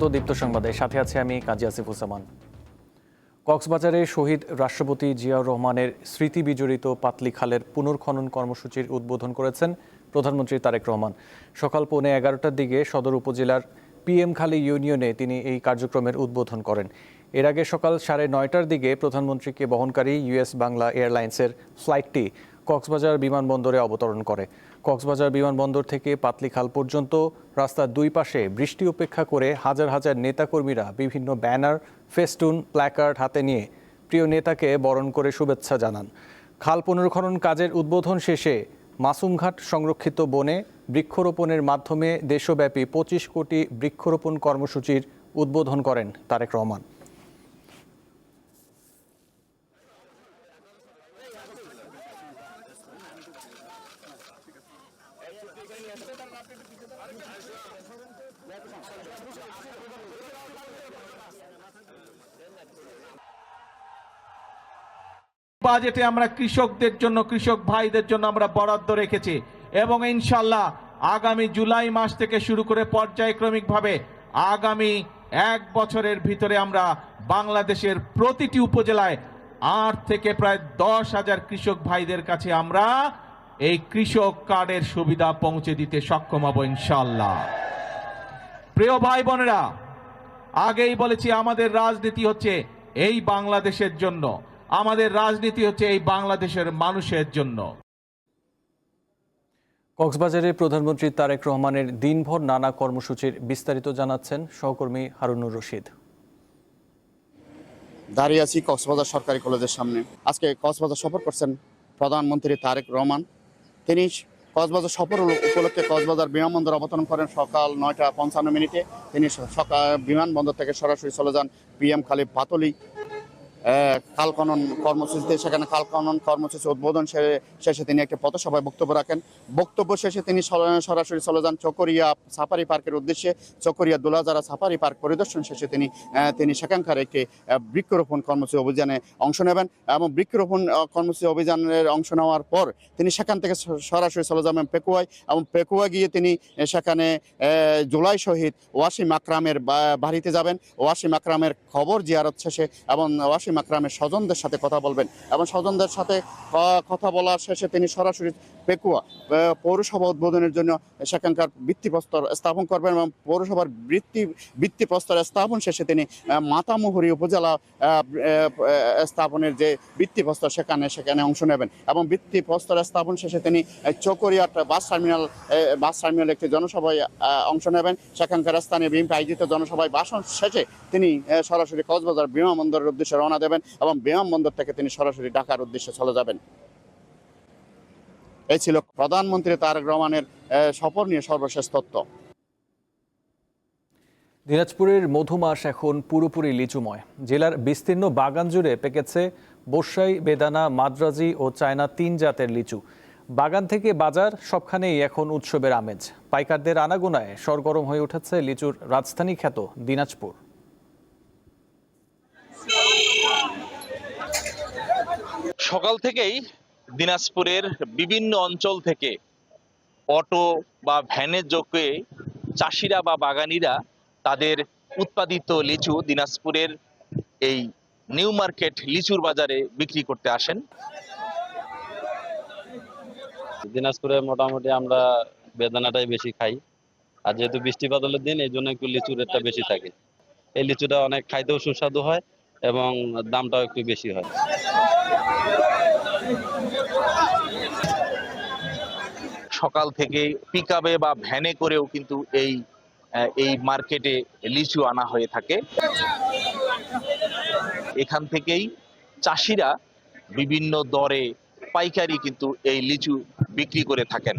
স্বাগত দীপ্ত সংবাদে, সাথে আছে আমি কাজী আসিফুজ্জামান। কক্সবাজারে শহীদ রাষ্ট্রপতি জিয়াউর রহমানের স্মৃতি বিজড়িত পাতলি খালের পুনর্খনন কর্মসূচির উদ্বোধন করেছেন প্রধানমন্ত্রী তারেক রহমান। সকাল 11:15টার দিকে সদর উপজেলার PM খালী ইউনিয়নে তিনি এই কার্যক্রমের উদ্বোধন করেন। এর আগে সকাল 9:30টার দিকে প্রধানমন্ত্রীকে বহনকারী US বাংলা এয়ারলাইন্সের ফ্লাইটটি কক্সবাজার বিমানবন্দরে অবতরণ করে। কক্সবাজার বিমানবন্দর থেকে পাতলি খাল পর্যন্ত রাস্তার দুই পাশে বৃষ্টি উপেক্ষা করে হাজার হাজার নেতাকর্মীরা বিভিন্ন ব্যানার, ফেস্টুন, প্ল্যাকার্ড হাতে নিয়ে প্রিয় নেতাকে বরণ করে শুভেচ্ছা জানান। খাল পুনর্খনন কাজের উদ্বোধন শেষে মাসুমঘাট সংরক্ষিত বনে বৃক্ষরোপণের মাধ্যমে দেশব্যাপী 25 কোটি বৃক্ষরোপণ কর্মসূচির উদ্বোধন করেন তারেক রহমান। বাজেটে আমরা কৃষকদের জন্য, কৃষক ভাইদের জন্য আমরা বরাদ্দ রেখেছি এবং ইনশাল্লাহ আগামী জুলাই মাস থেকে শুরু করে পর্যায়ক্রমিকভাবে আগামী 1 বছরের ভিতরে আমরা বাংলাদেশের প্রতিটি উপজেলায় 8 থেকে প্রায় 10,000 কৃষক ভাইদের কাছে আমরা এই কৃষক কার্ডের সুবিধা পৌঁছে দিতে সক্ষম হব ইনশাল্লাহ। প্রিয় ভাই বোনেরা, আগেই বলেছি আমাদের রাজনীতি হচ্ছে এই বাংলাদেশের জন্য, আমাদের রাজনীতি হচ্ছে এই বাংলাদেশের মানুষের জন্য। কক্সবাজারে প্রধানমন্ত্রী তারেক রহমানের দিনভর নানা কর্মসূচির বিস্তারিত জানাচ্ছেন সহকর্মী হারুনুর রশিদ। দাঁড়িয়ে আছি কক্সবাজার সরকারি কলেজের সামনে। আজকে কক্সবাজার সফর করছেন প্রধানমন্ত্রী তারেক রহমান। তিনি কক্সবাজার সফর উপলক্ষে কক্সবাজার বিমানবন্দর অবতরণ করেন সকাল 9:55 তিনি বিমানবন্দর থেকে সরাসরি চলে যান PM খালী পাতলি খাল খনন কর্মসূচিতে। সেখানে খাল খনন কর্মসূচি উদ্বোধন শেষে তিনি একটি পথসভায় বক্তব্য রাখেন। বক্তব্য শেষে তিনি সরাসরি চলে যান চকরিয়া সাফারি পার্কের উদ্দেশ্যে। চকরিয়া দুলাজারা সাফারি পার্ক পরিদর্শন শেষে তিনি সেখানকার একটি বৃক্ষরোপণ কর্মসূচি অভিযানে অংশ নেবেন এবং বৃক্ষরোপণ কর্মসূচি অভিযানের অংশ নেওয়ার পর তিনি সেখান থেকে সরাসরি চলে যাবেন পেকুয়ায় এবং পেকুয়া গিয়ে তিনি সেখানে জুলাই শহীদ ওয়াসিম আকরামের বাড়িতে যাবেন। ওয়াসিম আকরামের খবর জিয়ারত শেষে এবং ওয়াসিম আকরামের স্বজনদের সাথে কথা বলবেন এবং স্বজনদের সাথে কথা বলার শেষে তিনি সরাসরি পেকুয়া পৌরসভা উদ্বোধনের জন্য সেখানকার ভিত্তিপ্রস্তর স্থাপন করবেন এবং পৌরসভার ভিত্তিপ্রস্তর স্থাপন শেষে তিনি মাতামুহুরী উপজেলা স্থাপনের যে ভিত্তিপ্রস্তর সেখানে অংশ নেবেন এবং ভিত্তিপ্রস্তর স্থাপন শেষে তিনি চকরিয়া বাস টার্মিনাল একটি জনসভায় অংশ নেবেন। সেখানকার স্থানীয় বিএনপি আয়োজিত জনসভায় ভাষণ শেষে তিনি সরাসরি কক্সবাজার বিমানবন্দরের উদ্দেশ্যে রওনা দেবেন এবং বিমানবন্দর থেকে তিনি সরাসরি ঢাকার উদ্দেশ্যে চলে যাবেন। এই ছিল প্রধানমন্ত্রী তারেক রহমানের সফর নিয়ে সর্বশেষ তথ্য। দিনাজপুরের মধুমাস এখন পুরোপুরি লিচুময়। জেলার বিস্তীর্ণ বাগান জুড়ে পেকেছে বর্ষাই, বেদানা, মাদ্রাজি ও চায়না 3 জাতের লিচু। বাগান থেকে বাজার সবখানেই এখন উৎসবের আমেজ। পাইকারদের আনাগোনায় সরগরম হয়ে উঠেছে লিচুর রাজধানী খ্যাত দিনাজপুর। সকাল থেকেই দিনাজপুরের বিভিন্ন অঞ্চল থেকে অটো বা ভ্যানে যোগে চাষিরা বা বাগানিরা তাদের উৎপাদিত লিচু দিনাজপুরের এই নিউ মার্কেট লিচুর বাজারে বিক্রি করতে আসেন। দিনাজপুরে মোটামুটি আমরা বেদানাটাই বেশি খাই, আর যেহেতু বৃষ্টি বাদলের দিন এই জন্য একটু লিচুর রেটটা বেশি থাকে। এই লিচুটা অনেক খাইতেও সুস্বাদু হয় এবং দামটাও একটু বেশি হয়। সকাল থেকে পিকআপে বা ভ্যানে করেও কিন্তু এই মার্কেটে লিচু আনা হয়ে থাকে। এখান থেকেই চাষিরা বিভিন্ন দরে পাইকারি কিন্তু এই লিচু বিক্রি করে থাকেন।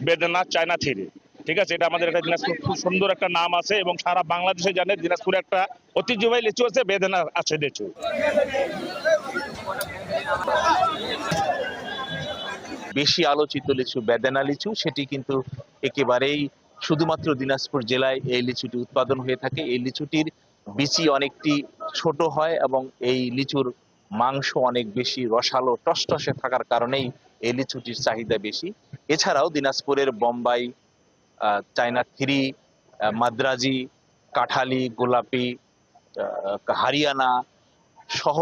বেদানা চায়না থ্রি, ঠিক আছে, এটা আমাদের একটা দিনাজপুর খুব সুন্দর একটা নাম আছে এবং সারা বাংলাদেশে জানে দিনাজপুরে একটা ঐতিহ্যবাহী লিচু আছে, বেদানা আছে লিচু। বেশি আলোচিত লিচু বেদানা লিচু, সেটি কিন্তু একেবারেই শুধুমাত্র দিনাজপুর জেলায় এই লিচুটি উৎপাদন হয়ে থাকে। এই লিচুটির বিচি অনেকটি ছোট হয় এবং এই লিচুর মাংস অনেক বেশি রসালো টসটসে থাকার কারণেই এই লিচুটির চাহিদা বেশি। এছাড়াও দিনাজপুরের বোম্বাই, চায়না থ্রি, মাদ্রাজি, কাঠালি, গোলাপি, হারিয়ানা সহ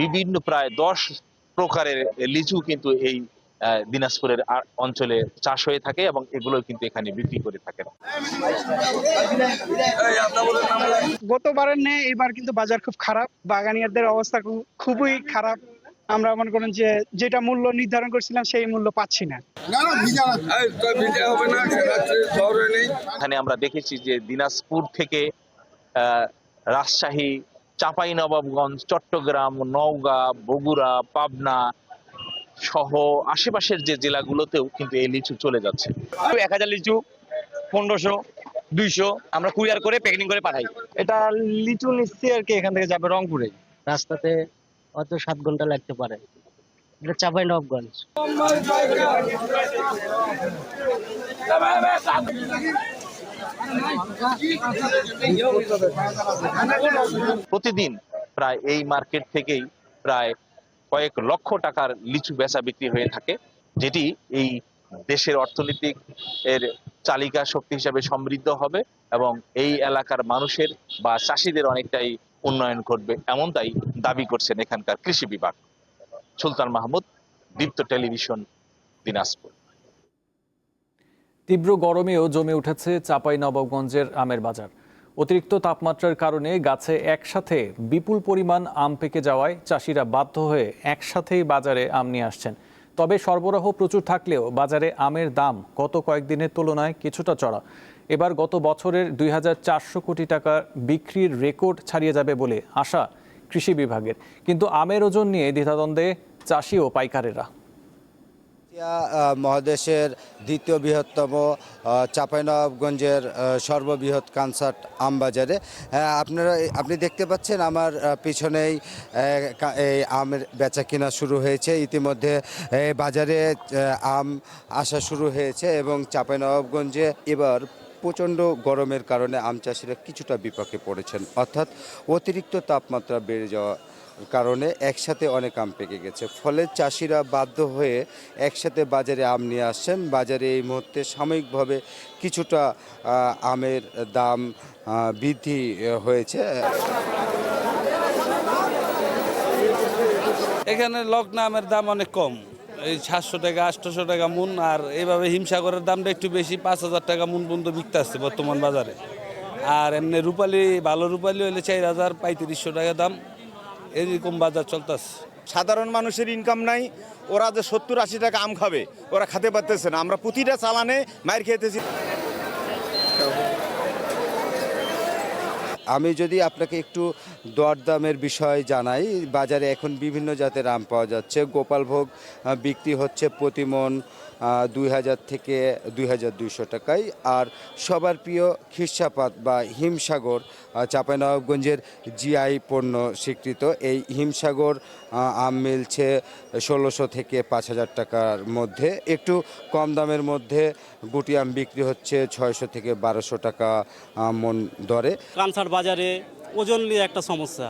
বিভিন্ন প্রায় 10 প্রকারের লিচু কিন্তু এই দিনাজপুরের অঞ্চলে চাষ হয়ে থাকে এবং এগুলো কিন্তু এখানে বিক্রি করে থাকেন। গতবারের ন্যায় এবার কিন্তু বাজার খুব খারাপ, বাগানিয়াদের অবস্থা খুবই খারাপ। আমরা মনে করেন যে যেটা মূল্য নির্ধারণ করছিলাম সেই মূল্য পাচ্ছি না। এখানে আমরা দেখেছি যে দিনাজপুর থেকে রাজশাহী, চাঁপাইনবাবগঞ্জ, চট্টগ্রাম, নওগাঁ, বগুড়া, পাবনা সহ আশেপাশের যে জেলাগুলোতেও কিন্তু এই লিচু চলে যাচ্ছে। 1000 লিচু 1500, 200 আমরা কুরিয়ার করে প্যাকেটিং করে পাঠাই। এটা লিচু নিচ্ছি আর কি, এখান থেকে যাবে রংপুরে। রাস্তাতে হয়তো 7 ঘন্টা লাগতে পারে। এটা চাঁপাইনবাবগঞ্জ। প্রতিদিন প্রায় এই মার্কেট থেকেই প্রায় কয়েক লক্ষ টাকার লিচু বেচা বিক্রি হয়ে থাকে, যেটি এই দেশের অর্থনৈতিক এর চালিকা শক্তি হিসাবে সমৃদ্ধ হবে এবং এই এলাকার মানুষের বা চাষিদের অনেকটাই উন্নয়ন ঘটবে, এমনটাই দাবি করছেন এখানকার কৃষি বিভাগ। সুলতান মাহমুদ, দীপ্ত টেলিভিশন, দিনাজপুর। তীব্র গরমেও জমে উঠেছে চাঁপাইনবাবগঞ্জের আমের বাজার। অতিরিক্ত তাপমাত্রার কারণে গাছে একসাথে বিপুল পরিমাণ আম পেকে যাওয়ায় চাষিরা বাধ্য হয়ে একসাথেই বাজারে আম নিয়ে আসছেন। তবে সরবরাহ প্রচুর থাকলেও বাজারে আমের দাম গত কয়েকদিনের তুলনায় কিছুটা চড়া। এবার গত বছরের 2400 কোটি টাকা বিক্রির রেকর্ড ছাড়িয়ে যাবে বলে আশা কৃষি বিভাগের। কিন্তু আমের ওজন নিয়ে দ্বিধাদ্বন্দ্বে চাষি ও পাইকারেরা। মহাদেশের দ্বিতীয় বৃহত্তম চাঁপাইনবাবগঞ্জের সর্ববৃহৎ কনসার্ট আম বাজারে আপনি দেখতে পাচ্ছেন আমার পিছনেই এই আমের বেচা কিনা শুরু হয়েছে। ইতিমধ্যে বাজারে আম আসা শুরু হয়েছে এবং চাঁপাইনবাবগঞ্জে এবার প্রচণ্ড গরমের কারণে আম চাষিরা কিছুটা বিপাকে পড়েছেন, অর্থাৎ অতিরিক্ত তাপমাত্রা বেড়ে যাওয়া কারণে একসাথে অনেক আম পেকে গেছে। ফলে চাষিরা বাধ্য হয়ে একসাথে বাজারে আম নিয়ে আসছেন। বাজারে এই মুহূর্তে সাময়িকভাবে কিছুটা আমের দাম বৃদ্ধি হয়েছে। এখানে লগ্ন আমের দাম অনেক কম, এই 700 টাকা 800 টাকা মুন, আর এইভাবে হিমসাগরের দামটা একটু বেশি, 5000 টাকা মুন পর্যন্ত বিকতে আসছে বর্তমান বাজারে। আর এমনি রূপালি, ভালো রূপালি হলে 4000 3500 টাকা দাম, এরকম বাজার চলতেছে। সাধারণ মানুষের ইনকাম নাই, ওরা যে 70-80 টাকা আম খাবে ওরা খেতে পারতেছে না। আমরা প্রতিটা চালানে মার খেতেছি। আমি যদি আপনাকে একটু দরদামের বিষয় জানাই, বাজারে এখন বিভিন্ন জাতের আম পাওয়া যাচ্ছে। গোপালভোগ বিক্রি হচ্ছে প্রতি মন 2000 থেকে 2200 টাকায়। আর সবার প্রিয় খিরসাপাত বা হিমসাগর, চাঁপাইনবাবগঞ্জের জিআই পণ্য স্বীকৃত এই হিমসাগর আম মিলছে 1600 থেকে 5000 টাকার মধ্যে। একটু কম দামের মধ্যে গুটি আম বিক্রি হচ্ছে 600 থেকে 1200 টাকা মন দরে। কানসার বাজারে ওজন নিয়ে একটা সমস্যা,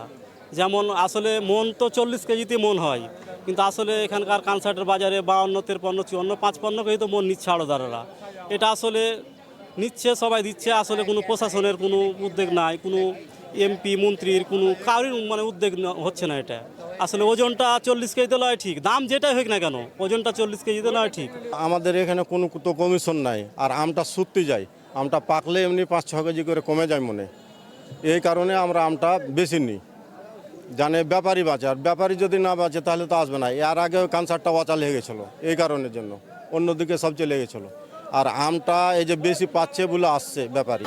যেমন আসলে মন তো 40 কেজিতে মন হয়, কিন্তু আসলে এখানকার কানসার্টের বাজারে 52, 53, 54, 55 কেজি তো মন নিচ্ছে আড়তদারেরা। এটা আসলে নিচ্ছে, সবাই দিচ্ছে, আসলে কোনো প্রশাসনের কোনো উদ্যোগ নাই, কোনো এমপি মন্ত্রীর কোনো কারোর মানে উদ্যোগ হচ্ছে না। এটা আসলে ওজনটা 40 কেজিতে লয় ঠিক, দাম যেটাই হোক না কেন ওজনটা 40 কেজিতে লয় ঠিক। আমাদের এখানে কোনো তো কমিশন নাই, আর আমটা সত্যি যায়, আমটা পাকলে এমনি 5-6 কেজি করে কমে যায় মনে। এই কারণে আমরা আমটা বেশি নিই, জানে ব্যাপারী বাঁচে, আর ব্যাপারী যদি না বাঁচে তাহলে তো আসবে না। এর আগে কানসারটা অচল হয়ে গেছিলো এই কারণের জন্য, অন্যদিকে সব চলে গেছিলো। আর আমটা এই যে বেশি পাচ্ছে বলে আসছে ব্যাপারী।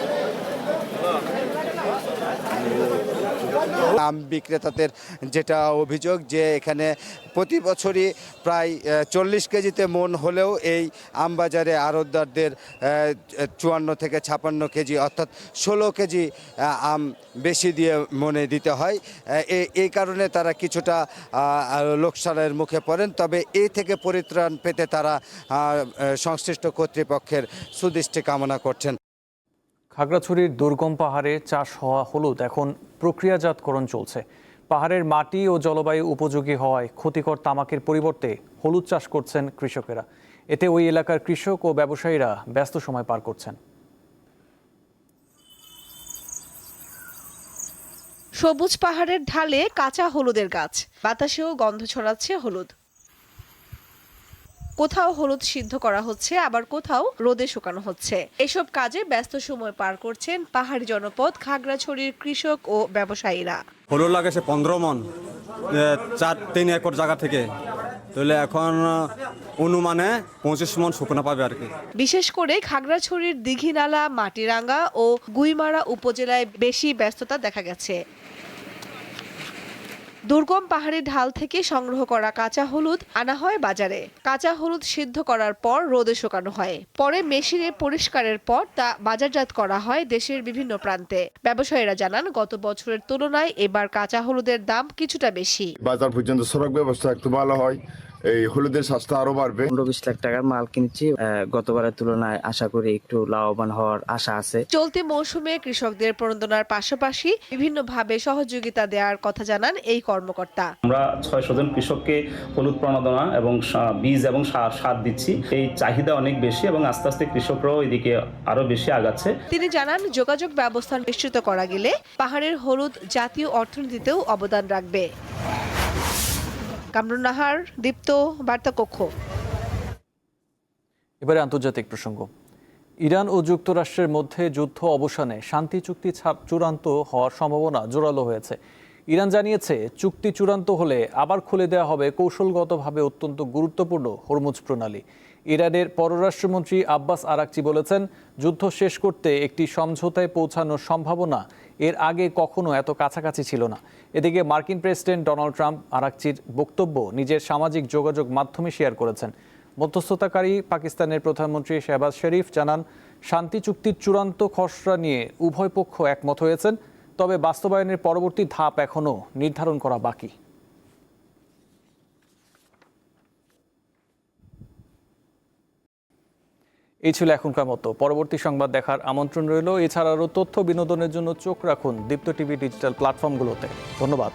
আম বিক্রেতাদের যেটা অভিযোগ যে এখানে প্রতি বছরই প্রায় 40 কেজিতে মন হলেও এই আম বাজারে আড়তদারদের 54 থেকে 56 কেজি অর্থাৎ 16 কেজি আম বেশি দিয়ে মনে দিতে হয়। এই কারণে তারা কিছুটা লোকসানের মুখে পড়েন। তবে এই থেকে পরিত্রাণ পেতে তারা সংশ্লিষ্ট কর্তৃপক্ষের সুদৃষ্টি কামনা করছেন। খাগড়াছড়ির দুর্গম পাহাড়ে চাষ হওয়া হলুদ এখন প্রক্রিয়াজাতকরণ চলছে। পাহাড়ের মাটি ও জলবায়ু উপযোগী হওয়ায় ক্ষতিকর তামাকের পরিবর্তে হলুদ চাষ করছেন কৃষকেরা। এতে ওই এলাকার কৃষক ও ব্যবসায়ীরা ব্যস্ত সময় পার করছেন। সবুজ পাহাড়ের ঢালে কাঁচা হলুদের গাছ, বাতাসেও গন্ধ ছড়াচ্ছে হলুদ। কোথাও হলুদ সিদ্ধ করা হচ্ছে, আবার কোথাও রোদে শুকানো হচ্ছে। এসব কাজে ব্যস্ত সময় পার করছেন পাহাড়ি জনপদ খাগড়াছড়ির কৃষক ও ব্যবসায়ীরা। হলুদ লাগেছে 15 মন 3 একর জায়গা থেকে, তাহলে এখন অনুমানে 25 মন শুকনো পাবে আর কি। বিশেষ করে খাগড়াছড়ির দিঘিনালা, মাটিরাঙ্গা ও গুইমারা উপজেলায় বেশি ব্যস্ততা দেখা গেছে। দুর্গম পাহাড়ি ঢাল থেকে সংগ্রহ করা কাঁচা হলুদ আনা হয় বাজারে। কাঁচা হলুদ সিদ্ধ করার পর রোদে শুকানো হয়, পরে মেশিনে পরিষ্কারের পর তা বাজারজাত করা হয় দেশের বিভিন্ন প্রান্তে। ব্যবসায়ীরা জানান, গত বছরের তুলনায় এবার কাঁচা হলুদের দাম কিছুটা বেশি। বাজার পর্যন্ত সড়ক ব্যবস্থা একটু ভালো হয়, এই হলুদের স্বাস্থ্য আরো বাড়বে। 15-20 লাখ টাকার মাল কিনছি, গতবারের তুলনায় আশা করি একটু লাভবান হওয়ার আশা আছে। চলতি মৌসুমে কৃষকদের প্রণোদনার পাশাপাশি বিভিন্নভাবে সহযোগিতা দেওয়ার কথা জানান এই কর্মকর্তা। আমরা 600 জন কৃষককে হলুদ প্রণোদনা এবং বীজ এবং সার দিচ্ছি। এই চাহিদা অনেক বেশি এবং আস্তে আস্তে কৃষকরাও এদিকে আরো বেশি আগাচ্ছে। তিনি জানান, যোগাযোগ ব্যবস্থা নিশ্চিত করা গেলে পাহাড়ের হলুদ জাতীয় অর্থনীতিতেও অবদান রাখবে। কামরুন নাহার, দীপ্ত, বার্তা কক্ষ। এবারে আন্তর্জাতিক প্রসঙ্গ। ইরান ও যুক্তরাষ্ট্রের মধ্যে যুদ্ধ অবসানে শান্তি চুক্তি চূড়ান্ত হওয়ার সম্ভাবনা জোরালো হয়েছে। ইরান জানিয়েছে, চুক্তি চূড়ান্ত হলে আবার খুলে দেওয়া হবে কৌশলগতভাবে অত্যন্ত গুরুত্বপূর্ণ হরমুজ প্রণালী। ইরানের পররাষ্ট্রমন্ত্রী আব্বাস আরাকচি বলেছেন, যুদ্ধ শেষ করতে একটি সমঝোতায় পৌঁছানোর সম্ভাবনা এর আগে কখনো এত কাছাকাছি ছিল না। এদিকে মার্কিন প্রেসিডেন্ট ডোনাল্ড ট্রাম্প আরাকচির বক্তব্য নিজের সামাজিক যোগাযোগ মাধ্যমে শেয়ার করেছেন। মধ্যস্থতাকারী পাকিস্তানের প্রধানমন্ত্রী শেহবাজ শরীফ জানান, শান্তি চুক্তির চূড়ান্ত খসড়া নিয়ে উভয় পক্ষ একমত হয়েছেন, তবে বাস্তবায়নের পরবর্তী ধাপ এখনও নির্ধারণ করা বাকি। এই ছিল এখনকার মতো। পরবর্তী সংবাদ দেখার আমন্ত্রণ রইল। এছাড়া আরও তথ্য বিনোদনের জন্য চোখ রাখুন দীপ্ত টিভি ডিজিটাল প্ল্যাটফর্মগুলোতে। ধন্যবাদ।